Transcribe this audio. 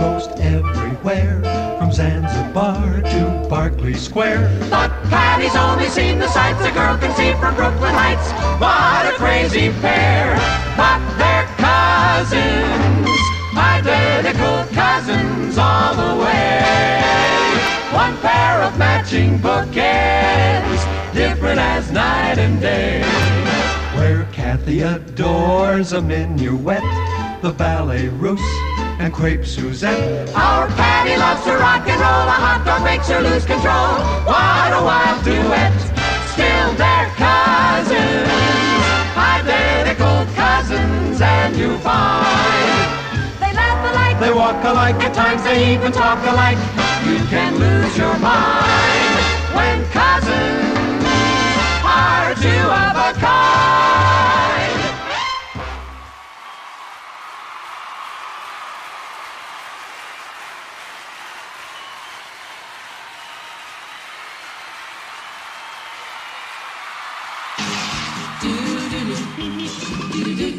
coast everywhere, from Zanzibar to Berkeley Square. But Patty's only seen the sights a girl can see from Brooklyn Heights. What a crazy pair, but they're cousins, identical cousins all the way. One pair of matching bookends, different as night and day. Where Kathy adores a minuet, the ballet russe and crepe Suzette. Our Patty loves to rock and roll, a hot dog makes her lose control. What a wild duet, still they're cousins, identical cousins, and you find they laugh alike, They walk alike, at times they even talk alike. You can lose your mind when cousins are two of a kind. Do do do do do